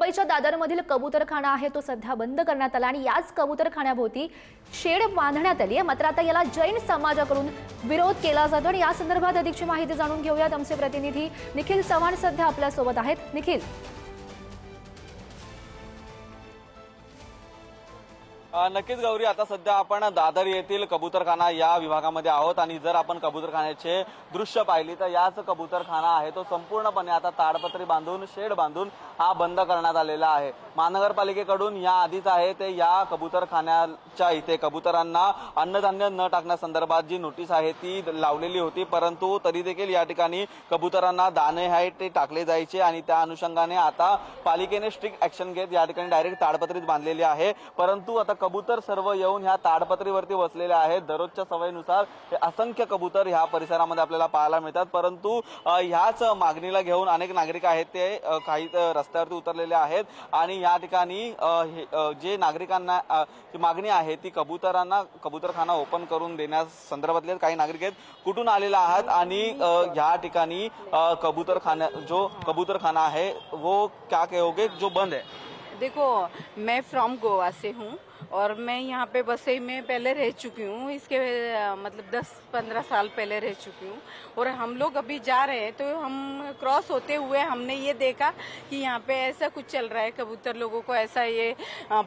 मुंबईच्या दादरमधील कबूतरखाना आहे तो सध्या बंद करण्यात आला आणि याच कबूतरखान्याभोवती शेड बांधण्यात आली आहे। मात्र आता याला जैन समाजाकडून विरोध केला जातो आणि या संदर्भात अधिकची माहिती जाणून घेऊयात। आमचे प्रतिनिधी निखिल चव्हाण सध्या आपल्या सोबत आहेत। निखिल, नक्कीच गौरी, आता सध्या आपण दादर येथील कबूतरखाना या विभागामध्ये आहोत आणि जर आपण कबूतरखान्याचे दृश्य पाहिली तर याच कबूतरखाना आहे तो संपूर्णपणे आता ताडपत्री बांधून शेड बांधून हा बंद करण्यात आलेला आहे। महानगरपालिकेकडून या आधीच आहे ते या कबूतरखान्याच्या इथे कबूतरांना अन्नधान्य न टाकण्यासंदर्भात जी नोटीस आहे ती लावलेली होती, परंतु तरी देखील या ठिकाणी कबूतरांना दाणे आहे ते टाकले जायचे आणि त्या अनुषंगाने आता पालिकेने स्ट्रिक्ट ऍक्शन घेत या ठिकाणी डायरेक्ट ताडपत्रीच बांधलेली आहे। परंतु आता कबूतर सर्व येऊन ह्या ताडपत्रीवरती बसलेले आहेत। दररोजच्या सवयीनुसार हे असंख्य कबूतर ह्या परिसरामध्ये आपल्याला पाहायला मिळतात, परंतु ह्याच मागणीला घेऊन अनेक नागरिक आहेत ते काही रस्त्यावरती उतरलेले आहेत आणि या ठिकाणी जे नागरिकांना मागणी आहे ती कबूतरखाना ओपन करून देण्यास संदर्भातले काही नागरिक आहेत। कुठून आलेले आहात आणि ह्या ठिकाणी कबूतरखाना है वो क्या कहोगे जो बंद है? देखो, मैं फ्रॉम गोवा से हूँ और मैं यहाँ पे बसई में पहले रह चुकी हूँ। इसके मतलब 10-15 साल पहले रह चुकी हूँ और हम लोग अभी जा रहे हैं तो हम क्रॉस होते हुए हमने ये देखा कि यहाँ पे ऐसा कुछ चल रहा है। कबूतर लोगों को ऐसा ये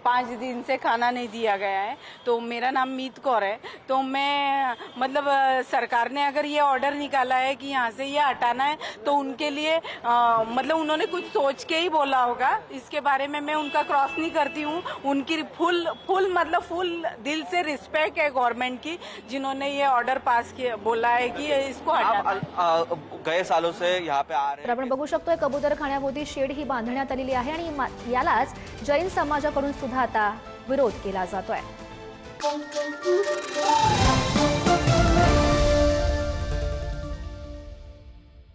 5 दिन से खाना नहीं दिया गया है। तो मेरा नाम मीत कौर है। तो मैं मतलब सरकार ने अगर ये ऑर्डर निकाला है कि यहाँ से ये हटाना है तो उनके लिए मतलब उन्होंने कुछ सोच के ही बोला होगा। इसके बारे में मैं उनका क्रॉस नहीं करती हूँ। उनकी फुल दिल से रिस्पेक्ट है गवर्नमेंट की, जिन्होंने ये ऑर्डर पास किया, बोला है कि इसको हटाना। गए सालों से यहाँ पे आ रहे हैं। आपण बघू शकतोय कबूतरखान्याभोवती शेड ही बांधण्यात आलेली आहे आणि यालाच जैन समाजाकडून सुद्धा आता विरोध केला जातोय।